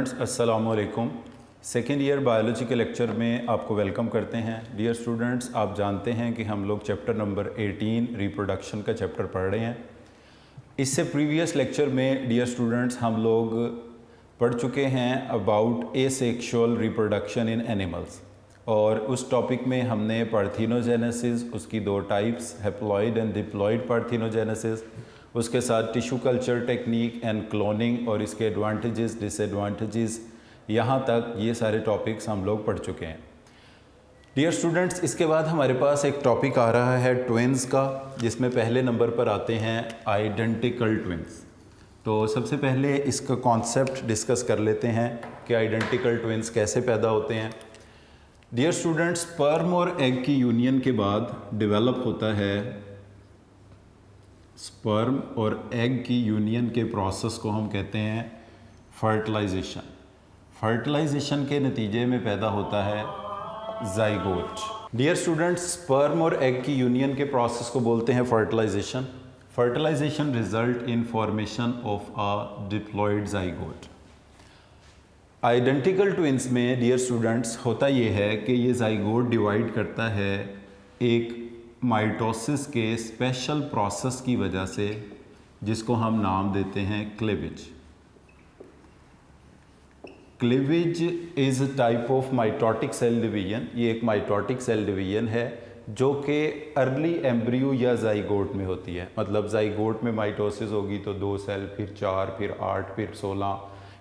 Students, अस्सलाम वालेकुम। Second year biology के लेक्चर में आपको वेलकम करते हैं। डियर स्टूडेंट्स, आप जानते हैं कि हम लोग चैप्टर नंबर 18 रिप्रोडक्शन का चैप्टर पढ़ रहे हैं। इससे प्रीवियस लेक्चर में डियर स्टूडेंट्स हम लोग पढ़ चुके हैं about asexual reproduction in animals, और उस टॉपिक में हमने पार्थेनोजेनेसिस, उसकी दो types haploid and diploid parthenogenesis, उसके साथ tissue culture technique and cloning और इसके एडवांटेजेस डिसएडवांटेजेस, यहाँ तक ये सारे टॉपिक्स हम लोग पढ़ चुके हैं। डियर स्टूडेंट्स, इसके बाद हमारे पास एक टॉपिक आ रहा है ट्विन्स का, जिसमें पहले नंबर पर आते हैं आइडेंटिकल ट्विन्स। तो सबसे पहले इसका कॉन्सेप्ट डिस्कस कर लेते हैं कि आइडेंटिकल ट्विन्स कैसे पैदा होते हैं। डियर स्टूडेंट्स, स्पर्म और एग की यूनियन के बाद डेवलप होता है स्पर्म और एग की यूनियन के प्रोसेस को हम कहते हैं फर्टिलाइजेशन। फर्टिलाइजेशन के नतीजे में पैदा होता है जाइगोट। डियर स्टूडेंट्स, स्पर्म और एग की यूनियन के प्रोसेस को बोलते हैं fertilisation. Fertilisation result in formation of a diploid zygote. Identical twins में डियर स्टूडेंट्स होता ये है कि ये जाइगोट डिवाइड करता है एक माइटोसिस के स्पेशल प्रोसेस की वजह से, जिसको हम नाम देते हैं cleavage. Cleavage is a type of mitotic cell division. ये एक माइटोटिक सेल डिवीजन है जो कि अर्ली एम्ब्रियो या जाइगोट में होती है। मतलब जाइगोट में माइटोसिस होगी तो 2 सेल, फिर 4, फिर 8, फिर 16,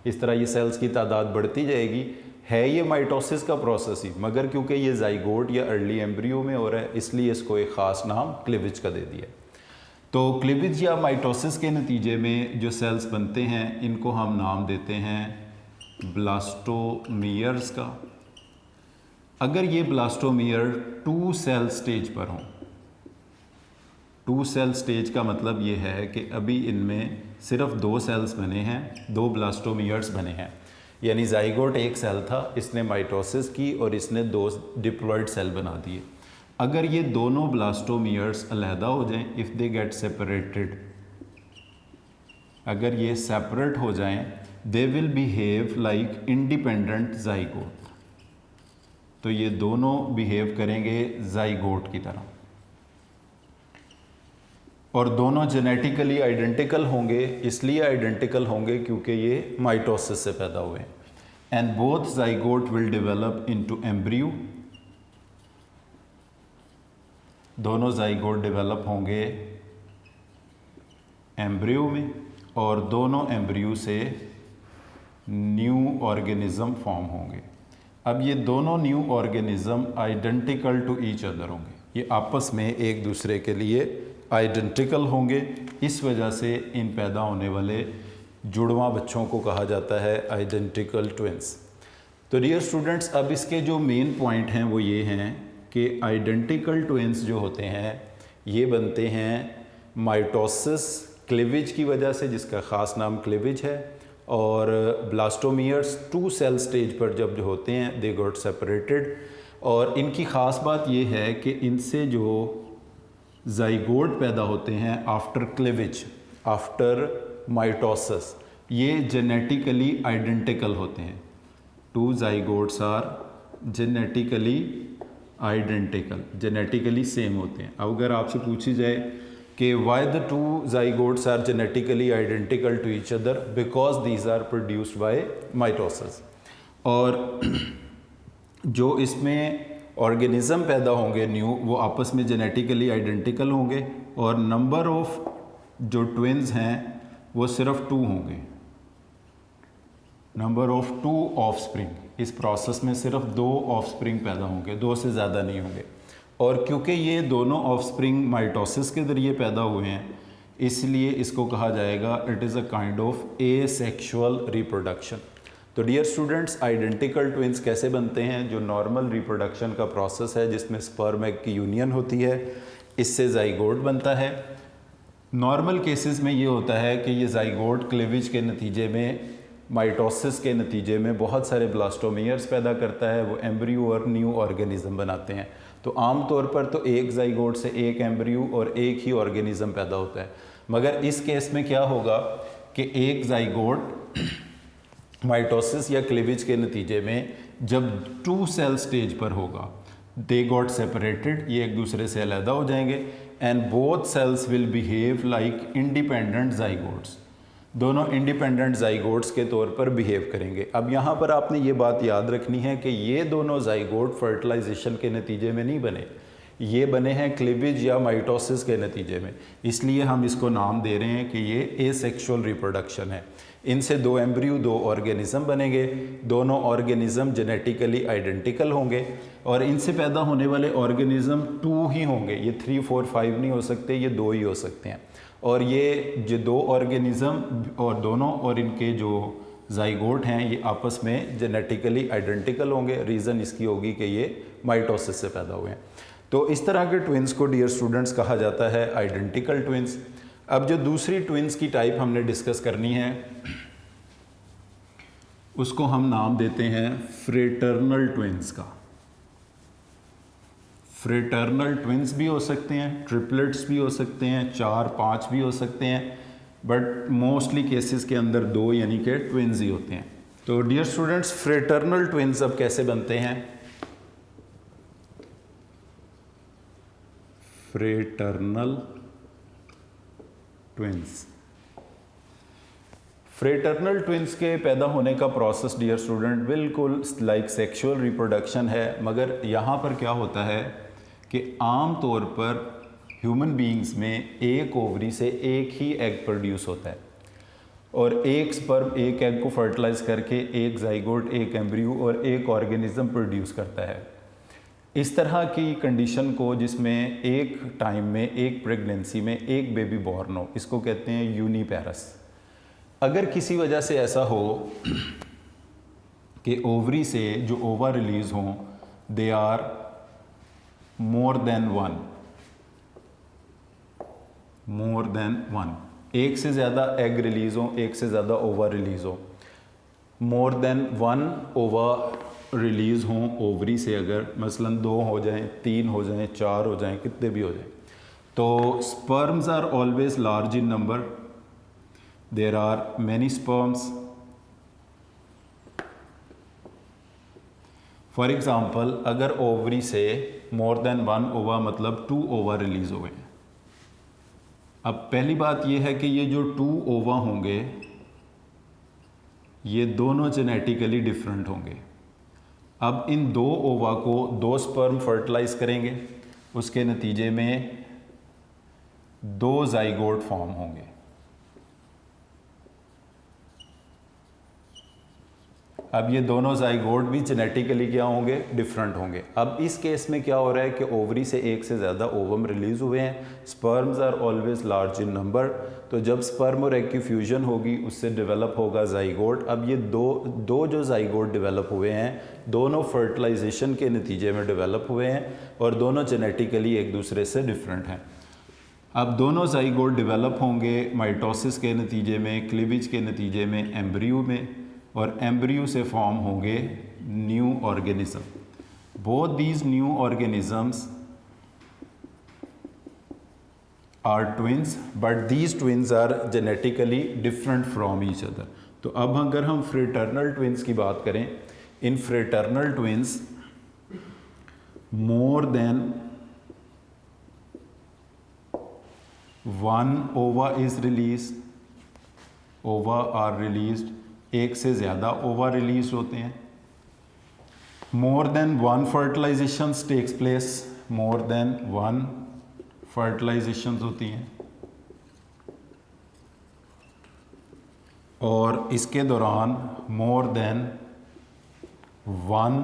इस तरह ये सेल्स की तादाद बढ़ती जाएगी। है ये माइटोसिस का प्रोसेस ही, मगर क्योंकि ये जाइगोट या अर्ली एम्ब्रियो में हो रहा है, इसलिए इसको एक ख़ास नाम क्लीवेज का दे दिया। तो क्लीवेज या माइटोसिस के नतीजे में जो सेल्स बनते हैं, इनको हम नाम देते हैं ब्लास्टोमियर्स का। अगर ये ब्लास्टोमियर 2 सेल स्टेज पर हों, 2 सेल स्टेज का मतलब ये है कि अभी इनमें सिर्फ 2 सेल्स बने हैं, 2 ब्लास्टोमियर्स बने हैं। यानी जाइगोट एक सेल था, इसने माइटोसिस की और इसने 2 डिप्लॉइड सेल बना दिए। अगर ये दोनों ब्लास्टोमियर्स अलहदा हो जाएं, इफ़ दे गेट सेपरेटेड, अगर ये सेपरेट हो जाएं, they will behave like independent zygote. तो ये दोनों बिहेव करेंगे जाइगोट की तरह, और दोनों जेनेटिकली आइडेंटिकल होंगे। इसलिए आइडेंटिकल होंगे क्योंकि ये माइटोसिस से पैदा हुए। And both zygote will develop into embryo. दोनों जाइगोट डेवलप होंगे एम्ब्रियो में, और दोनों एम्ब्रियो से न्यू ऑर्गेनिज्म फॉर्म होंगे। अब ये दोनों new organism identical to each other होंगे। ये आपस में एक दूसरे के लिए आइडेंटिकल होंगे। इस वजह से इन पैदा होने वाले जुड़वा बच्चों को कहा जाता है आइडेंटिकल ट्विन्स। तो डियर स्टूडेंट्स, अब इसके जो मेन पॉइंट हैं वो ये हैं कि आइडेंटिकल ट्विन्स जो होते हैं ये बनते हैं माइटोसिस क्लीवेज की वजह से, जिसका ख़ास नाम क्लीवेज है। और ब्लास्टोमियर्स 2 सेल स्टेज पर जब जो होते हैं, दे गॉट सेपरेटेड। और इनकी ख़ास बात ये है कि इनसे जो जाइगोट पैदा होते हैं आफ्टर क्लीवेज, आफ्टर माइटोसिस, ये जेनेटिकली आइडेंटिकल होते हैं। 2 zygotes are genetically identical, genetically same होते हैं। अब अगर आपसे पूछी जाए कि why the 2 zygotes are genetically identical to each other, because these are produced by mitosis. और जो इसमें ऑर्गेनिज्म पैदा होंगे न्यू, वो आपस में जेनेटिकली आइडेंटिकल होंगे, और नंबर ऑफ जो ट्विन्स हैं वो सिर्फ 2 होंगे। नंबर ऑफ 2 ऑफस्प्रिंग, इस प्रोसेस में सिर्फ 2 ऑफस्प्रिंग पैदा होंगे, 2 से ज़्यादा नहीं होंगे। और क्योंकि ये दोनों ऑफस्प्रिंग माइटोसिस के ज़रिए पैदा हुए हैं, इसलिए इसको कहा जाएगा it is a kind of asexual reproduction. तो डियर स्टूडेंट्स, आइडेंटिकल ट्विन्स कैसे बनते हैं? जो नॉर्मल रिप्रोडक्शन का प्रोसेस है, जिसमें स्पर्म एग की यूनियन होती है, इससे जाइगोट बनता है। नॉर्मल केसेस में ये होता है कि ये जाइगोट क्लीवेज के नतीजे में, माइटोसिस के नतीजे में बहुत सारे ब्लास्टोमियर्स पैदा करता है, वो एम्ब्रियो और न्यू ऑर्गेनिज्म बनाते हैं। तो आम तौर पर तो एक जाइगोट से एक एम्ब्रियो और एक ही ऑर्गेनिज्म पैदा होता है, मगर इस केस में क्या होगा कि एक जाइगोट माइटोसिस या क्लीवेज के नतीजे में जब 2 सेल स्टेज पर होगा, दे गॉट सेपरेटेड, ये एक दूसरे से अलहदा हो जाएंगे, and both cells will behave like independent zygotes, दोनों इंडिपेंडेंट जाइगोट्स के तौर पर बिहेव करेंगे। अब यहाँ पर आपने ये बात याद रखनी है कि ये दोनों जाइगोट फर्टिलाइजेशन के नतीजे में नहीं बने, ये बने हैं क्लीवेज या माइटोसिस के नतीजे में, इसलिए हम इसको नाम दे रहे हैं कि ये एसेक्सुअल रिप्रोडक्शन है। इनसे 2 एम्ब्रियो 2 ऑर्गेनिज्म बनेंगे, दोनों ऑर्गेनिज्म जेनेटिकली आइडेंटिकल होंगे और इनसे पैदा होने वाले ऑर्गेनिज्म 2 ही होंगे, ये 3, 4, 5 नहीं हो सकते, ये 2 ही हो सकते हैं। और ये जो 2 ऑर्गेनिज्म और दोनों और इनके जो जाइगोट हैं ये आपस में जेनेटिकली आइडेंटिकल होंगे। रीज़न इसकी होगी कि ये माइटोसिस से पैदा हुए हैं। तो इस तरह के ट्विंस को डियर स्टूडेंट्स कहा जाता है आइडेंटिकल ट्विंस। अब जो दूसरी ट्विंस की टाइप हमने डिस्कस करनी है उसको हम नाम देते हैं फ्रेटर्नल ट्विंस का। फ्रेटर्नल ट्विंस भी हो सकते हैं, ट्रिपलेट्स भी हो सकते हैं, 4, 5 भी हो सकते हैं, बट मोस्टली केसेस के अंदर 2 यानी कि ट्विंस ही होते हैं। तो डियर स्टूडेंट्स फ्रेटर्नल ट्विंस अब कैसे बनते हैं? फ्रेटर्नल ट्विंस, फ्रेटर्नल ट्विंस के पैदा होने का प्रोसेस डियर स्टूडेंट बिल्कुल लाइक सेक्सुअल रिप्रोडक्शन है, मगर यहाँ पर क्या होता है कि आम तौर पर ह्यूमन बीइंग्स में एक ओवरी से एक ही एग प्रोड्यूस होता है और एक स्पर्म एक एग को फर्टिलाइज करके एक जाइगोट, एक एम्ब्रियो और एक ऑर्गेनिज्म प्रोड्यूस करता है। इस तरह की कंडीशन को जिसमें एक टाइम में एक प्रेगनेंसी में एक बेबी बॉर्न हो, इसको कहते हैं यूनिपेरस। अगर किसी वजह से ऐसा हो कि ओवरी से जो ओवा रिलीज हों they are more than one, एक से ज़्यादा एग रिलीज हो, एक से ज़्यादा ओवा रिलीज हो, मोर देन 1 ओवा रिलीज़ हों ओवरी से, अगर मसलन 2 हो जाएं, 3 हो जाएं, 4 हो जाएं, कितने भी हो जाएं, तो sperms are always large in number, there are many sperms. For example अगर ओवरी से मोर देन 1 ओवा मतलब 2 ओवा रिलीज़ हुए हैं। अब पहली बात यह है कि ये जो 2 ओवा होंगे ये दोनों जेनेटिकली डिफरेंट होंगे। अब इन 2 ओवा को 2 स्पर्म फर्टिलाइज करेंगे, उसके नतीजे में 2 जाइगोट फॉर्म होंगे। अब ये दोनों जाइगोट भी जेनेटिकली क्या होंगे? डिफरेंट होंगे। अब इस केस में क्या हो रहा है कि ओवरी से एक से ज़्यादा ओवम रिलीज हुए हैं, sperms are always large in number, तो जब स्पर्म और एग की फ्यूजन होगी उससे डेवलप होगा जाइगोट। अब ये दो जो जाइगोट डेवलप हुए हैं दोनों फर्टिलाइजेशन के नतीजे में डेवलप हुए हैं और दोनों जेनेटिकली एक दूसरे से डिफरेंट हैं। अब दोनों जाइगोट डेवलप होंगे माइटोसिस के नतीजे में, क्लीवेज के नतीजे में एम्ब्रियो में, और एम्ब्रियो से फॉर्म होंगे new organism. Both these new organisms are twins but these twins are genetically different from each other. तो अब अगर हम फ्रेटर्नल ट्विंस की बात करें, in fraternal twins more than 1 ova is release, ova are released, एक से ज़्यादा ओवा रिलीज होते हैं। More than 1 fertilisation takes place, more than 1 fertilisation होती हैं और इसके दौरान मोर देन 1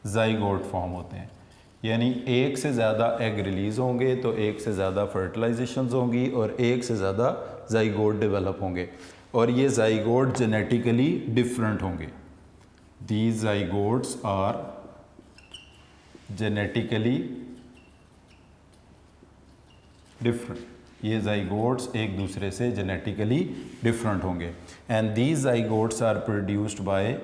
जाइगोट फॉर्म होते हैं। यानी एक से ज़्यादा एग रिलीज़ होंगे तो एक से ज़्यादा फर्टिलाइजेशंस होंगी और एक से ज़्यादा जाइगोट डेवलप होंगे और ये जाइगोट जेनेटिकली डिफरेंट होंगे। These zygotes are genetically different, ये जाइगोट्स एक दूसरे से जेनेटिकली डिफरेंट होंगे and these zygotes are produced by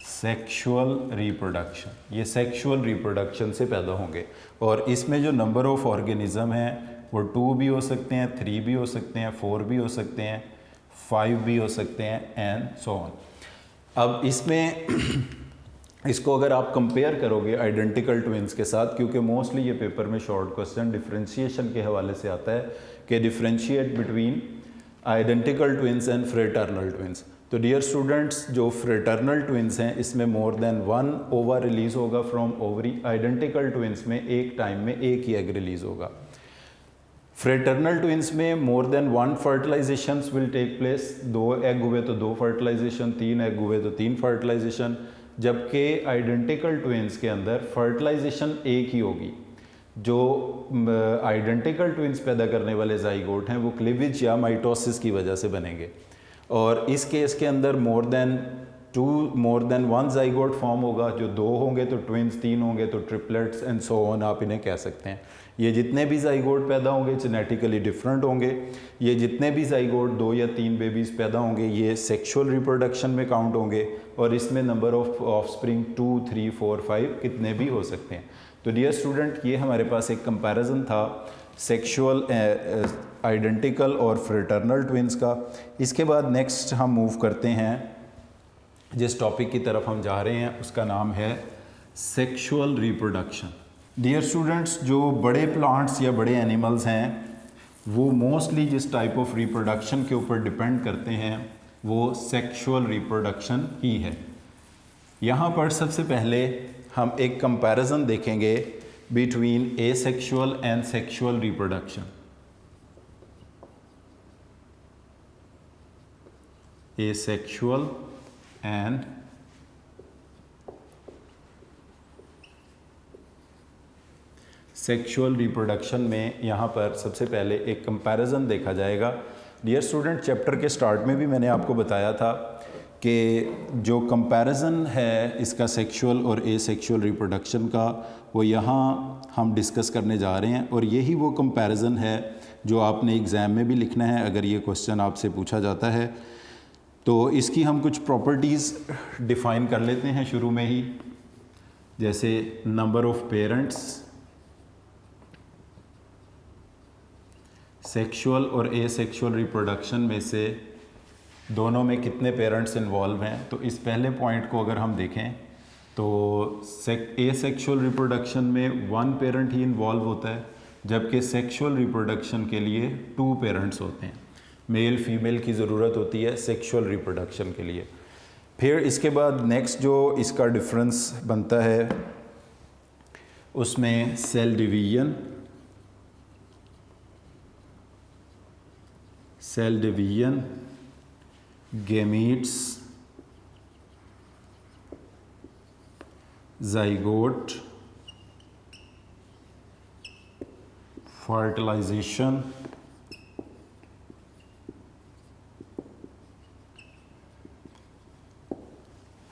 sexual reproduction. ये सेक्सुअल रिप्रोडक्शन से पैदा होंगे और इसमें जो नंबर ऑफ ऑर्गेनिज्म हैं वो 2 भी हो सकते हैं, 3 भी हो सकते हैं, 4 भी हो सकते हैं, 5 भी हो सकते हैं एंड सो ऑन। अब इसमें इसको अगर आप कंपेयर करोगे आइडेंटिकल ट्विंस के साथ, क्योंकि मोस्टली ये पेपर में शॉर्ट क्वेश्चन डिफरेंशिएशन के हवाले से आता है कि differentiate between identical twins and fraternal twins. तो डियर स्टूडेंट्स, जो फ्रेटर्नल ट्विंस हैं इसमें मोर देन 1 ओवा रिलीज होगा फ्रॉम ओवरी। आइडेंटिकल ट्विंस में एक टाइम में एक ही एग रिलीज होगा। फ्रेटर्नल ट्विंस में more than 1 fertilizations will take place. 2 egg हुए तो 2 फर्टिलाइजेशन, 3 एग हुए तो 3 फर्टिलाइजेशन। जबकि आइडेंटिकल ट्विंस के अंदर फर्टिलाइजेशन एक ही होगी। जो आइडेंटिकल ट्विंस पैदा करने वाले जाइगोट हैं वो क्लीवेज या माइटोसिस की वजह से बनेंगे, और इस केस के अंदर मोर देन 1 जाइगोट फॉर्म होगा। जो 2 होंगे तो ट्विंस, 3 होंगे तो ट्रिपलेट्स एंड सो ऑन आप इन्हें कह सकते हैं। ये जितने भी जाइगोट पैदा होंगे जेनेटिकली डिफरेंट होंगे। ये जितने भी जाइगोट 2 या 3 बेबीज़ पैदा होंगे ये सेक्सुअल रिप्रोडक्शन में काउंट होंगे, और इसमें नंबर ऑफ ऑफस्प्रिंग 2, 3, 4, 5 कितने भी हो सकते हैं। तो डियर स्टूडेंट, ये हमारे पास एक कंपैरिजन था सेक्सुअल आइडेंटिकल और फ्रेटर्नल ट्विंस का। इसके बाद नेक्स्ट हम मूव करते हैं, जिस टॉपिक की तरफ हम जा रहे हैं उसका नाम है सेक्सुअल रिप्रोडक्शन। डियर स्टूडेंट्स, जो बड़े प्लांट्स या बड़े एनिमल्स हैं वो मोस्टली जिस टाइप ऑफ रिप्रोडक्शन के ऊपर डिपेंड करते हैं वो सेक्सुअल रिप्रोडक्शन ही है। यहाँ पर सबसे पहले हम एक कंपैरिजन देखेंगे between asexual and sexual reproduction. Asexual and sexual reproduction में यहाँ पर सबसे पहले एक कंपैरिजन देखा जाएगा। डियर स्टूडेंट, चैप्टर के स्टार्ट में भी मैंने आपको बताया था कि जो कंपैरिजन है इसका सेक्सुअल और एसेक्सुअल रिप्रोडक्शन का, वो यहाँ हम डिस्कस करने जा रहे हैं, और यही वो कंपैरिजन है जो आपने एग्ज़ाम में भी लिखना है अगर ये क्वेश्चन आपसे पूछा जाता है। तो इसकी हम कुछ प्रॉपर्टीज़ डिफ़ाइन कर लेते हैं शुरू में ही, जैसे नंबर ऑफ पेरेंट्स। सेक्सुअल और एसेक्सुअल रिप्रोडक्शन में से दोनों में कितने पेरेंट्स इन्वॉल्व हैं। तो इस पहले पॉइंट को अगर हम देखें तो एसेक्सुअल रिप्रोडक्शन में 1 पेरेंट ही इन्वॉल्व होता है, जबकि सेक्सुअल रिप्रोडक्शन के लिए 2 पेरेंट्स होते हैं। मेल फीमेल की ज़रूरत होती है सेक्सुअल रिप्रोडक्शन के लिए। फिर इसके बाद नेक्स्ट जो इसका डिफरेंस बनता है उसमें cell division, gametes, zygote, fertilisation,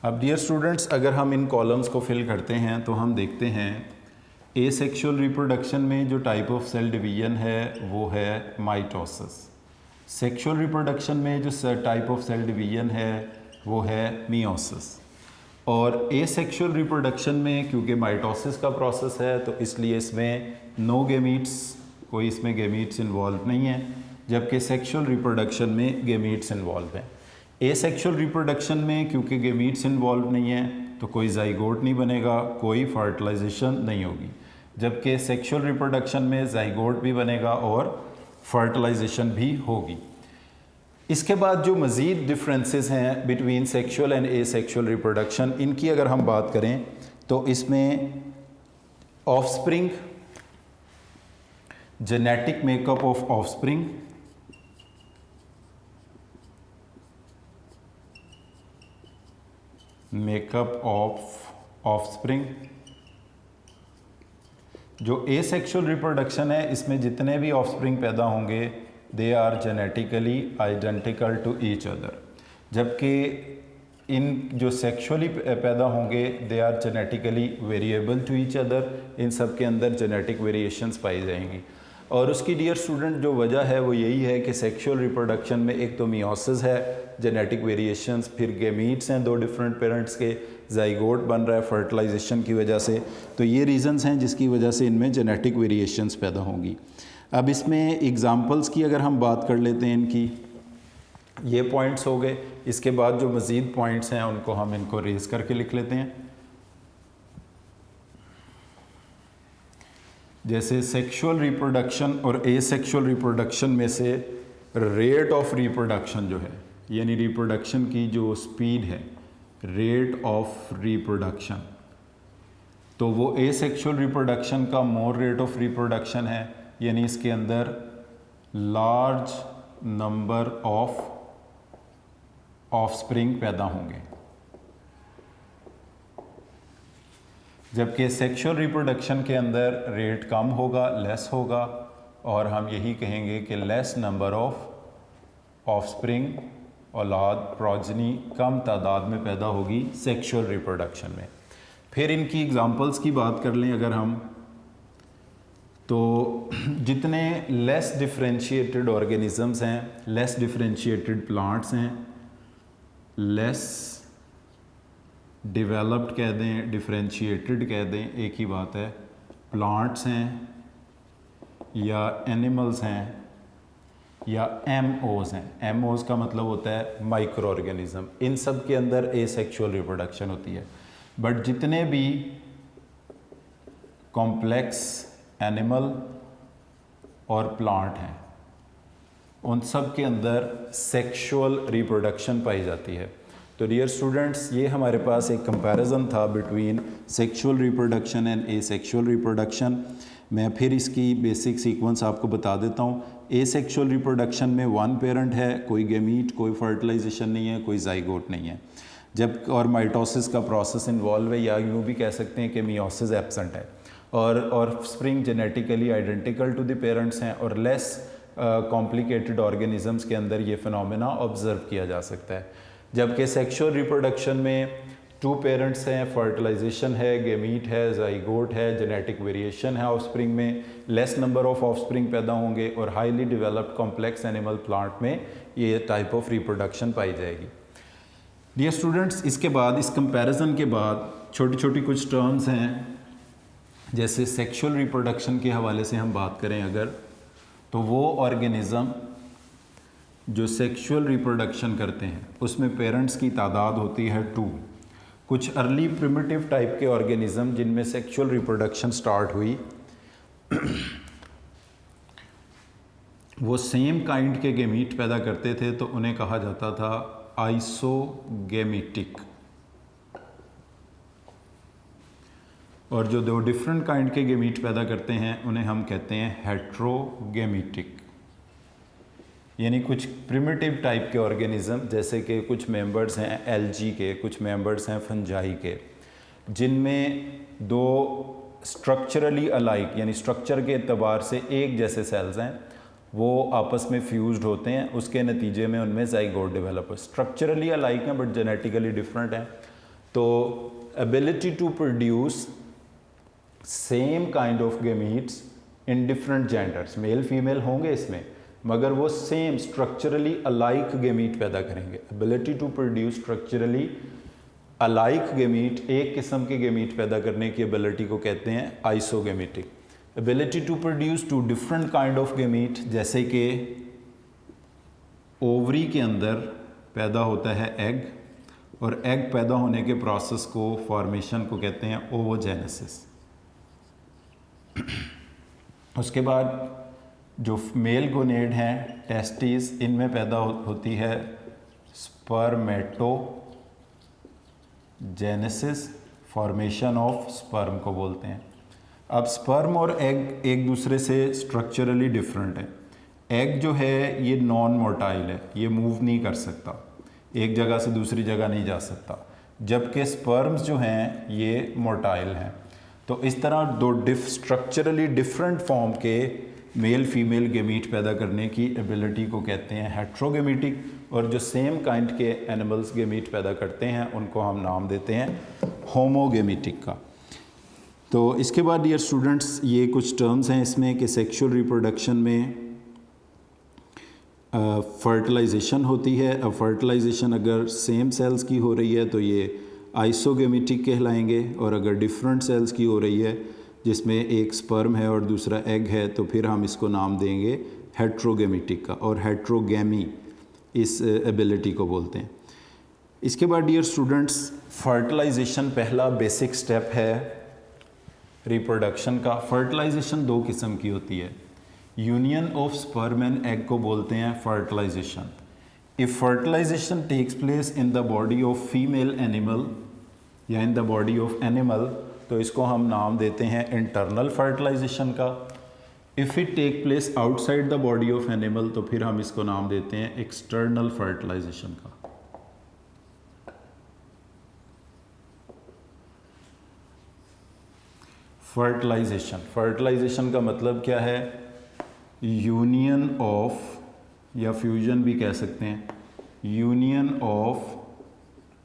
अब डियर स्टूडेंट्स, अगर हम इन कॉलम्स को फिल करते हैं तो हम देखते हैं एसेक्सुअल रिप्रोडक्शन में जो टाइप ऑफ सेल डिवीजन है वो है माइटोसिस। सेक्सुअल रिप्रोडक्शन में जो टाइप ऑफ सेल डिवीजन है वो है मियोसिस। और एसेक्सुअल रिप्रोडक्शन में क्योंकि माइटोसिस का प्रोसेस है तो इसलिए इसमें नो गेमीट्स, कोई इसमें गेमीट्स इन्वॉल्व नहीं है, जबकि सेक्सुअल रिप्रोडक्शन में गेमीट्स इन्वॉल्व हैं। एसेक्सुअल रिप्रोडक्शन में क्योंकि गेमीट्स इन्वॉल्व नहीं है तो कोई जाइगोट नहीं बनेगा, कोई फर्टिलाइजेशन नहीं होगी, जबकि सेक्सुअल रिप्रोडक्शन में जाइगोट भी बनेगा और फर्टिलाइजेशन भी होगी। इसके बाद जो मज़ीद डिफरेंसेस हैं between sexual and asexual reproduction, इनकी अगर हम बात करें तो इसमें offspring, genetic makeup of offspring, makeup of offspring. जो एसेक्सुअल रिप्रोडक्शन है इसमें जितने भी ऑफस्प्रिंग पैदा होंगे they are genetically identical to each other, जबकि इन जो सेक्सुअली पैदा होंगे they are genetically variable to each other. इन सब के अंदर जेनेटिक वेरिएशंस पाई जाएंगी। और उसकी डियर स्टूडेंट जो वजह है वो यही है कि सेक्सुअल रिप्रोडक्शन में एक तो मियोसिस है, जेनेटिक वेरिएशंस, फिर गेमीट्स हैं 2 डिफरेंट पेरेंट्स के, जाइगोट बन रहा है फर्टिलाइजेशन की वजह से। तो ये रीज़न्स हैं जिसकी वजह से इनमें जेनेटिक वेरिएशंस पैदा होंगी। अब इसमें एग्ज़ाम्पल्स की अगर हम बात कर लेते हैं इनकी, ये पॉइंट्स हो गए। इसके बाद जो मज़ीद पॉइंट्स हैं उनको हम इनको रेज करके लिख लेते हैं। जैसे सेक्सुअल रिप्रोडक्शन और एसेक्सुअल रिप्रोडक्शन में से रेट ऑफ रिप्रोडक्शन जो है, यानी रिप्रोडक्शन की जो स्पीड है, रेट ऑफ रिप्रोडक्शन, तो वो एसेक्सुअल रिप्रोडक्शन का मोर रेट ऑफ रिप्रोडक्शन है, यानी इसके अंदर लार्ज नंबर ऑफ ऑफस्प्रिंग पैदा होंगे। जबकि सेक्सुअल रिप्रोडक्शन के अंदर रेट कम होगा, लेस होगा, और हम यही कहेंगे कि लेस नंबर ऑफ ऑफस्प्रिंग, औलाद, प्रोजनी कम तादाद में पैदा होगी सेक्सुअल रिप्रोडक्शन में। फिर इनकी एग्जांपल्स की बात कर लें अगर हम, तो जितने लेस डिफरेंशिएटेड ऑर्गेनिजम्स हैं, लेस डिफरेंशिएटेड प्लांट्स हैं, लेस डेवलप्ड कह दें, डिफरेंशिएटेड कह दें, एक ही बात है, प्लांट्स हैं या एनिमल्स हैं या एमओज हैं। एमओज का मतलब होता है माइक्रो ऑर्गेनिज्म। इन सब के अंदर एसेक्सुअल रिप्रोडक्शन होती है। बट जितने भी कॉम्प्लेक्स एनिमल और प्लांट हैं, उन सब के अंदर सेक्सुअल रिप्रोडक्शन पाई जाती है। तो डियर स्टूडेंट्स, ये हमारे पास एक कंपैरिजन था between sexual reproduction and asexual reproduction. मैं फिर इसकी बेसिक सीक्वेंस आपको बता देता हूँ। एसेक्सुअल रिप्रोडक्शन में वन पेरेंट है, कोई गेमीट, कोई फर्टिलाइजेशन नहीं है, कोई जाइगोट नहीं है। जब और माइटोसिस का प्रोसेस इन्वॉल्व है, या यूँ भी कह सकते हैं कि मियोसिस एब्सेंट है, और spring genetically identical to the parents हैं, और लेस कॉम्प्लिकेटेड ऑर्गेनिजम्स के अंदर ये फिनोमेना ऑब्जर्व किया जा सकता है। जबकि सेक्सुअल रिप्रोडक्शन में टू पेरेंट्स हैं, फर्टिलाइजेशन है, गेमीट है, जाइगोट है, जेनेटिक वेरिएशन है ऑफस्प्रिंग में, लेस नंबर ऑफ ऑफस्प्रिंग पैदा होंगे, और highly developed complex animal plant में ये टाइप ऑफ रिप्रोडक्शन पाई जाएगी। डियर स्टूडेंट्स, इसके बाद, इस कंपैरिजन के बाद छोटी छोटी कुछ टर्म्स हैं। जैसे सेक्सुअल रिप्रोडक्शन के हवाले से हम बात करें अगर, तो वो ऑर्गेनिज़म जो सेक्सुअल रिप्रोडक्शन करते हैं उसमें पेरेंट्स की तादाद होती है 2। कुछ अर्ली प्रिमिटिव टाइप के ऑर्गेनिज़म जिनमें सेक्सुअल रिप्रोडक्शन स्टार्ट हुई, वो सेम काइंड के गेमीट पैदा करते थे, तो उन्हें कहा जाता था आइसोगेमिटिक। और जो दो डिफरेंट काइंड के गेमीट पैदा करते हैं उन्हें हम कहते हैं हेट्रोगेमिटिक। यानी कुछ प्रिमिटिव टाइप के ऑर्गेनिज़म, जैसे कि कुछ मेंबर्स हैं एल्गी के, कुछ मेंबर्स हैं फंजाई के, जिनमें दो स्ट्रक्चरली अलाइक, यानी स्ट्रक्चर के एतबार से एक जैसे सेल्स हैं, वो आपस में फ्यूज्ड होते हैं, उसके नतीजे में उनमें जाइगोट डेवलप हो। स्ट्रक्चरली अलाइक हैं बट जेनेटिकली डिफरेंट हैं। तो ability to produce same kind of gametes in different genders, male female होंगे इसमें, मगर वो सेम स्ट्रक्चरली अलाइक गेमीट पैदा करेंगे। Ability to produce structurally alike gamete, एक किस्म के गेमीट पैदा करने की एबिलिटी को कहते हैं isogametic. Ability to produce two different kind of gamete, जैसे कि ओवरी के अंदर पैदा होता है एग, और एग पैदा होने के प्रोसेस को, फॉर्मेशन को कहते हैं ओवोजेनेसिस। उसके बाद जो मेल गोनेड हैं, टेस्टिस, इनमें पैदा होती है स्पर्मेटोजेनेसिस, फॉर्मेशन ऑफ स्पर्म को बोलते हैं। अब स्पर्म और एग एक दूसरे से स्ट्रक्चरली डिफरेंट है। एग जो है ये नॉन मोटाइल है, ये मूव नहीं कर सकता, एक जगह से दूसरी जगह नहीं जा सकता, जबकि स्पर्म्स जो हैं ये मोटाइल हैं। तो इस तरह दो स्ट्रक्चरली डिफरेंट फॉर्म के मेल फीमेल गेमीट पैदा करने की एबिलिटी को कहते हैं हेट्रोगेमिटिक, और जो सेम काइंड के एनिमल्स गेमीट पैदा करते हैं उनको हम नाम देते हैं होमोगेमिटिक का। तो इसके बाद डियर स्टूडेंट्स, ये कुछ टर्म्स हैं इसमें कि सेक्सुअल रिप्रोडक्शन में फर्टिलाइजेशन होती है। अब फर्टिलाइजेशन अगर सेम सेल्स की हो रही है तो ये आइसोगेमिटिक कहलाएंगे, और अगर डिफरेंट सेल्स की हो रही है जिसमें एक स्पर्म है और दूसरा एग है, तो फिर हम इसको नाम देंगे हेट्रोगेमिटिक का। और हेट्रोगेमी इस एबिलिटी को बोलते हैं। इसके बाद डियर स्टूडेंट्स, फर्टिलाइजेशन पहला बेसिक स्टेप है रिप्रोडक्शन का। फर्टिलाइजेशन दो किस्म की होती है। Union of sperm and egg को बोलते हैं fertilization. If fertilization takes place in the body of female animal या in the body of animal, तो इसको हम नाम देते हैं इंटरनल फर्टिलाइजेशन का। If it take place outside the body of animal, तो फिर हम इसको नाम देते हैं एक्सटर्नल फर्टिलाइजेशन का। फर्टिलाइजेशन का मतलब क्या है? यूनियन ऑफ, या फ्यूजन भी कह सकते हैं, union of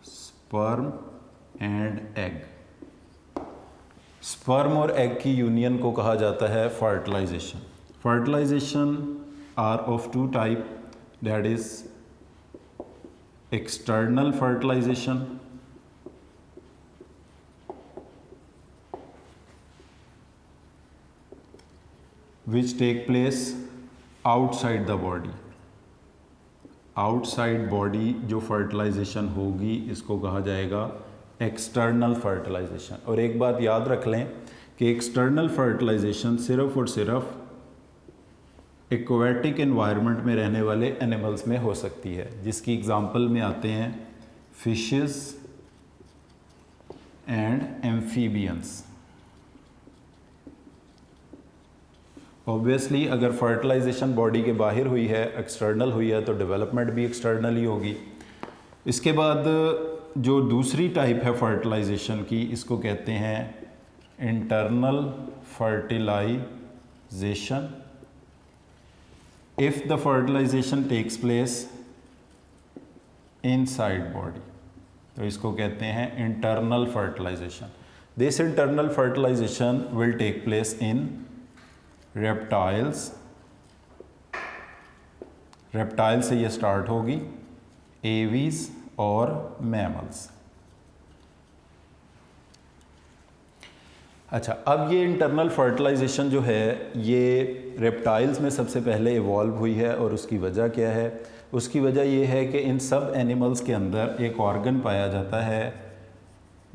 sperm and egg. Sperm और एग की यूनियन को कहा जाता है fertilisation. Fertilisation are of two type, that is external fertilisation which take place outside the body। Outside body जो फर्टिलाइजेशन होगी इसको कहा जाएगा एक्सटर्नल फर्टिलाइजेशन। और एक बात याद रख लें कि एक्सटर्नल फर्टिलाइजेशन सिर्फ और सिर्फ एक्वेटिक एनवायरनमेंट में रहने वाले एनिमल्स में हो सकती है, जिसकी एग्जांपल में आते हैं फिशेस एंड एम्फीबियंस। ऑब्वियसली अगर फर्टिलाइजेशन बॉडी के बाहर हुई है, एक्सटर्नल हुई है, तो डेवलपमेंट भी एक्सटर्नल ही होगी। इसके बाद जो दूसरी टाइप है फर्टिलाइजेशन की, इसको कहते हैं internal fertilisation. If the fertilisation takes place inside body, तो इसको कहते हैं internal fertilisation. This internal fertilisation will take place in reptiles. Reptile से ये स्टार्ट होगी, एवीज और मैमल्स। अच्छा, अब ये इंटरनल फर्टिलाइजेशन जो है ये रेप्टाइल्स में सबसे पहले इवॉल्व हुई है। और उसकी वजह क्या है? उसकी वजह ये है कि इन सब एनिमल्स के अंदर एक ऑर्गन पाया जाता है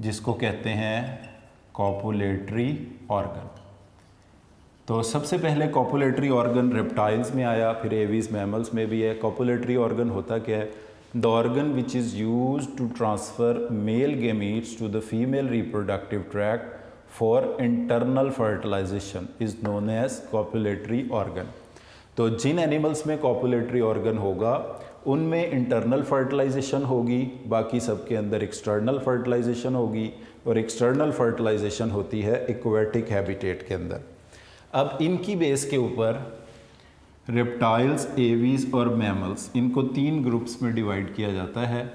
जिसको कहते हैं कॉपुलेटरी ऑर्गन। तो सबसे पहले कॉपुलेटरी ऑर्गन रेप्टाइल्स में आया, फिर एवीज मैमल्स में भी है। कॉपुलेटरी ऑर्गन होता क्या है? The organ which is used to transfer male gametes to the female reproductive tract for internal fertilisation is known as copulatory organ. तो जिन एनिमल्स में कॉपुलेटरी ऑर्गन होगा उनमें इंटरनल फर्टिलाइजेशन होगी, बाकी सब के अंदर एक्सटर्नल फर्टिलाइजेशन होगी। और एक्सटर्नल फर्टिलाइजेशन होती है एक्वेटिक हैबिटेट के अंदर। अब इनकी बेस के ऊपर रेप्टाइल्स, एवीज और मैमल्स, इनको तीन ग्रुप्स में डिवाइड किया जाता है।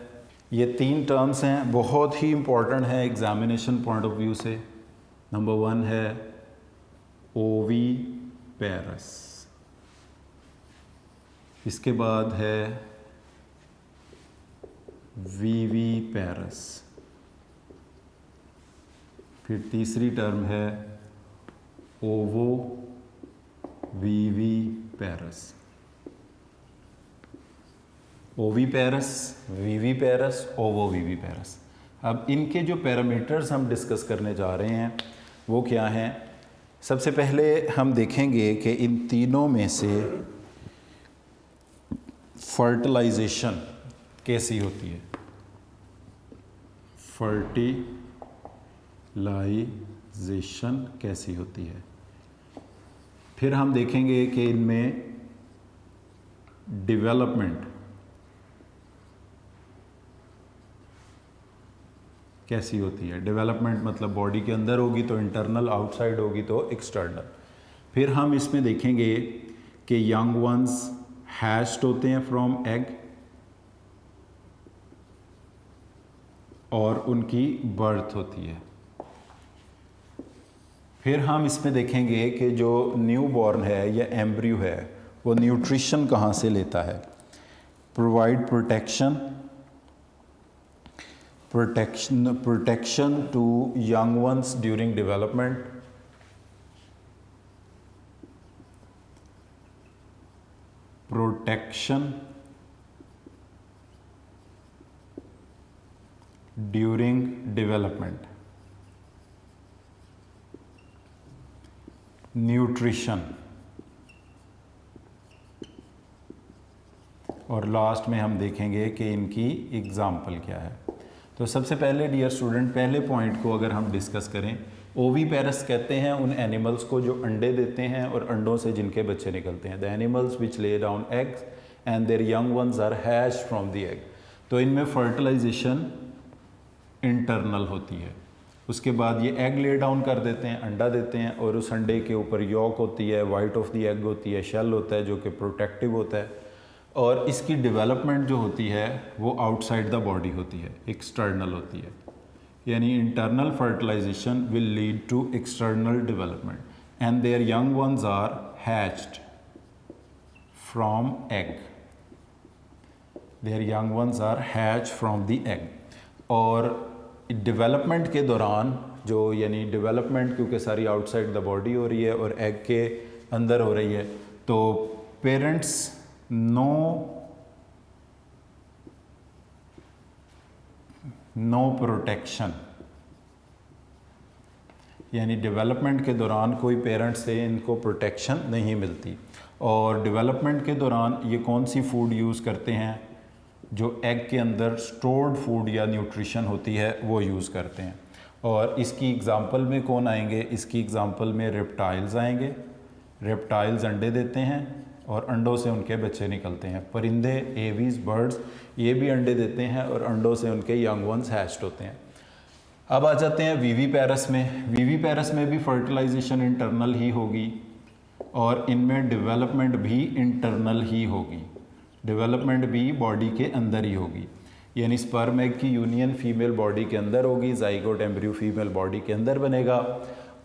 ये तीन टर्म्स हैं, बहुत ही इम्पॉर्टेंट है एग्जामिनेशन पॉइंट ऑफ व्यू से। नंबर 1 है ओवीपेरस, इसके बाद है वीवीपेरस, फिर तीसरी टर्म है ओवोवीवीपेरस। Oviparous, viviparous, ओवोवीवीपेरस। अब इनके जो पैरामीटर्स हम डिस्कस करने जा रहे हैं वो क्या हैं? सबसे पहले हम देखेंगे कि इन तीनों में से फर्टिलाइजेशन कैसी होती है। फर्टिलाइजेशन कैसी होती है। फिर हम देखेंगे कि इनमें डेवलपमेंट कैसी होती है। डेवलपमेंट मतलब बॉडी के अंदर होगी तो इंटरनल, आउटसाइड होगी तो एक्सटर्नल। फिर हम इसमें देखेंगे कि यंग वंस हैच्ड होते हैं फ्रॉम एग और उनकी बर्थ होती है। फिर हम इसमें देखेंगे कि जो न्यू बॉर्न है या एम्ब्रियो है वो न्यूट्रिशन कहाँ से लेता है। Provide protection to young ones during development, protection during development, nutrition, और लास्ट में हम देखेंगे कि इनकी एग्जाम्पल क्या है। तो सबसे पहले डियर स्टूडेंट, पहले पॉइंट को अगर हम डिस्कस करें, ओवीपेरस कहते हैं उन एनिमल्स को जो अंडे देते हैं और अंडों से जिनके बच्चे निकलते हैं। The animals which lay down eggs and their young ones are hatched from the egg. तो इनमें फर्टिलाइजेशन इंटरनल होती है, उसके बाद ये एग ले डाउन कर देते हैं, अंडा देते हैं, और उस अंडे के ऊपर यॉक होती है, वाइट ऑफ द एग होती है, शेल होता है जो कि प्रोटेक्टिव होता है, और इसकी डेवलपमेंट जो होती है वो आउटसाइड द बॉडी होती है, एक्सटर्नल होती है। यानी internal fertilisation will lead to external development and their young ones are hatched from egg, their young ones are hatched from the egg. और डेवलपमेंट के दौरान जो, यानी डेवलपमेंट क्योंकि सारी आउटसाइड द बॉडी हो रही है और एग के अंदर हो रही है, तो पेरेंट्स नो प्रोटेक्शन, यानी डेवलपमेंट के दौरान कोई पेरेंट्स से इनको प्रोटेक्शन नहीं मिलती। और डेवलपमेंट के दौरान ये कौन सी फूड यूज़ करते हैं, जो एग के अंदर स्टोर्ड फूड या न्यूट्रिशन होती है वो यूज़ करते हैं। और इसकी एग्ज़ाम्पल में कौन आएंगे, इसकी एग्ज़ाम्पल में रेप्टाइल्स आएंगे। रेप्टाइल्स अंडे देते हैं और अंडों से उनके बच्चे निकलते हैं। परिंदे, एवीज, बर्ड्स, ये भी अंडे देते हैं और अंडों से उनके यंग वंस हैच्ड होते हैं। अब आ जाते हैं वीवीपेरस में। वीवीपेरस में भी फर्टिलाइजेशन इंटरनल ही होगी और इनमें डेवलपमेंट भी इंटरनल ही होगी, डेवलपमेंट भी बॉडी के अंदर ही होगी। यानी स्पर्म एग की यूनियन फीमेल बॉडी के अंदर होगी, जाइगोट एम्ब्रियो फीमेल बॉडी के अंदर बनेगा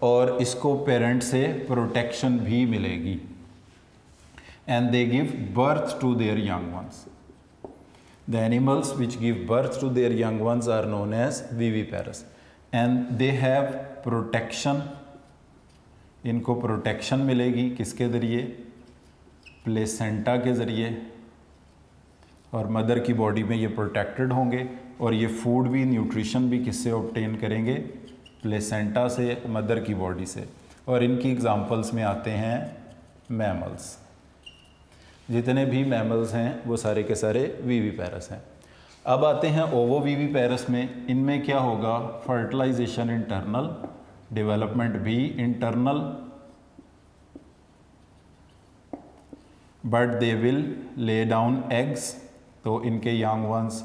और इसको पेरेंट से प्रोटेक्शन भी मिलेगी। And they give birth to their young ones. The animals which give birth to their young ones are known as viviparous, and they have protection. इनको protection मिलेगी किसके ज़रिए, प्लेसेंटा के ज़रिए, और मदर की बॉडी में ये प्रोटेक्टेड होंगे और ये फूड भी, न्यूट्रिशन भी किससे ऑब्टेन करेंगे, प्लेसेंटा से, मदर की बॉडी से। और इनकी एग्जांपल्स में आते हैं मैमल्स। जितने भी मैमल्स हैं वो सारे के सारे वीवीपेरस हैं। अब आते हैं ओवो वीवीपेरस में। इनमें क्या होगा, फर्टिलाइजेशन इंटरनल, डेवलपमेंट भी internal, but they will lay down eggs. तो इनके young ones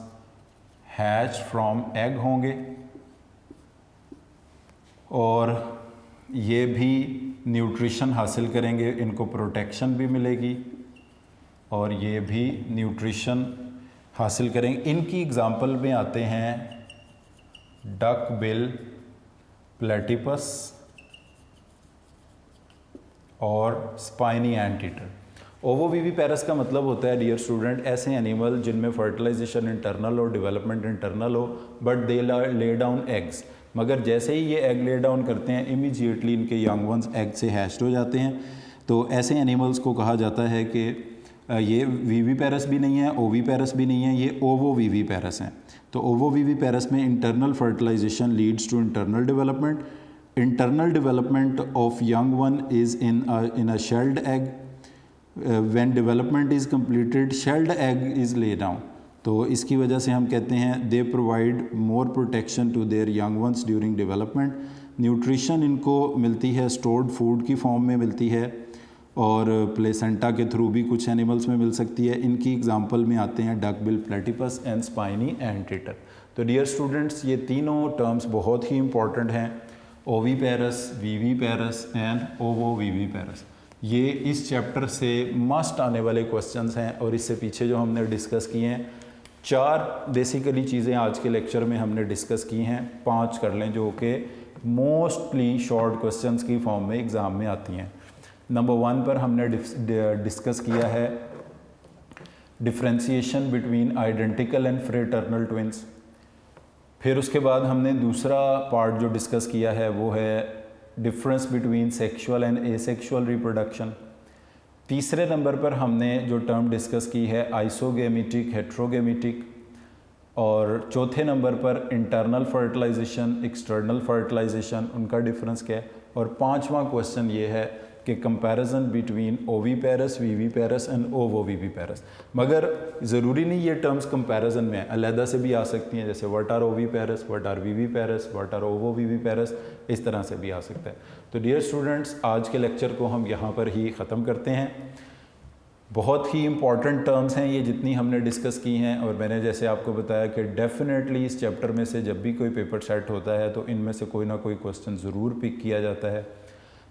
hatch from egg होंगे और ये भी न्यूट्रिशन हासिल करेंगे, इनको प्रोटेक्शन भी मिलेगी और ये भी न्यूट्रिशन हासिल करेंगे। इनकी एग्जाम्पल में आते हैं डक बिल प्लेटिपस और स्पाइनी एंटीटर। ओवोविविपेरस का मतलब होता है डियर स्टूडेंट, ऐसे एनिमल जिनमें फर्टिलाइजेशन इंटरनल और डेवलपमेंट इंटरनल हो, बट दे ले डाउन एग्स। मगर जैसे ही ये एग ले डाउन करते हैं, इमीडिएटली इनके यंग वंस एग से हैच्ड हो जाते हैं। तो ऐसे एनिमल्स को कहा जाता है कि ये वीवीपेरस भी नहीं है, ओवीपेरस भी नहीं है, ये ओवोविविपेरस हैं। तो ओवोविविपेरस में internal fertilisation leads to internal development. Internal development of young one is in a shelled egg. When development is completed, shelled egg is lay down. तो इसकी वजह से हम कहते हैं they provide more protection to their young ones during development. Nutrition इनको मिलती है स्टोर्ड फूड की फॉर्म में मिलती है और प्लेसेंटा के थ्रू भी कुछ एनिमल्स में मिल सकती है। इनकी एग्जांपल में आते हैं duck bill platypus and spiny anteater. तो डियर स्टूडेंट्स, ये तीनों टर्म्स बहुत ही इंपॉर्टेंट हैं, ओवीपेरस, वीवीपेरस एंड ओवोविविपेरस। ये इस चैप्टर से मस्ट आने वाले क्वेश्चंस हैं और इससे पीछे जो हमने डिस्कस किए हैं, 4 बेसिकली चीज़ें आज के लेक्चर में हमने डिस्कस की हैं, 5 कर लें जो कि मोस्टली शॉर्ट क्वेश्चंस की फॉर्म में एग्ज़ाम में आती हैं। नंबर 1 पर हमने डिस्कस किया है differentiation between identical and fraternal twins. फिर उसके बाद हमने दूसरा पार्ट जो डिस्कस किया है वो है difference between sexual and asexual reproduction. तीसरे नंबर पर हमने जो टर्म डिस्कस की है आइसोगेमेटिक, हेट्रोगेमेटिक। और चौथे नंबर पर इंटरनल फर्टिलाइजेशन, एक्सटर्नल फर्टिलाइजेशन, उनका डिफरेंस क्या है। और पांचवा क्वेश्चन ये है कि comparison between oviparous, viviparous and ovoviviparous. मगर ज़रूरी नहीं ये टर्म्स कंपैरिजन में अलहदा से भी आ सकती हैं, जैसे what are oviparous, what are viviparous, what are ovoviviparous, इस तरह से भी आ सकता है। तो डियर स्टूडेंट्स, आज के लेक्चर को हम यहाँ पर ही ख़त्म करते हैं। बहुत ही इंपॉर्टेंट टर्म्स हैं ये जितनी हमने डिस्कस की हैं, और मैंने जैसे आपको बताया कि डेफिनेटली इस चैप्टर में से जब भी कोई पेपर सेट होता है तो इनमें से कोई ना कोई क्वेश्चन ज़रूर पिक किया जाता है।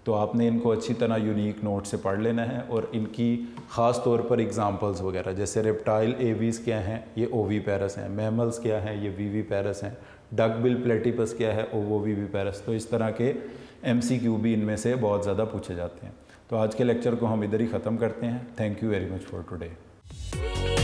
तो आपने इनको अच्छी तरह यूनिक नोट से पढ़ लेना है, और इनकी ख़ास तौर पर एग्जांपल्स वगैरह, जैसे रेप्टाइल एवीज़ क्या हैं, ये ओवीपेरस हैं, मैमल्स क्या हैं, ये वीवीपेरस हैं, डक बिल प्लेटिपस क्या है, ओवोवीवीपेरस। तो इस तरह के MCQ भी इनमें से बहुत ज़्यादा पूछे जाते हैं। तो आज के लेक्चर को हम इधर ही ख़त्म करते हैं। Thank you very much for today.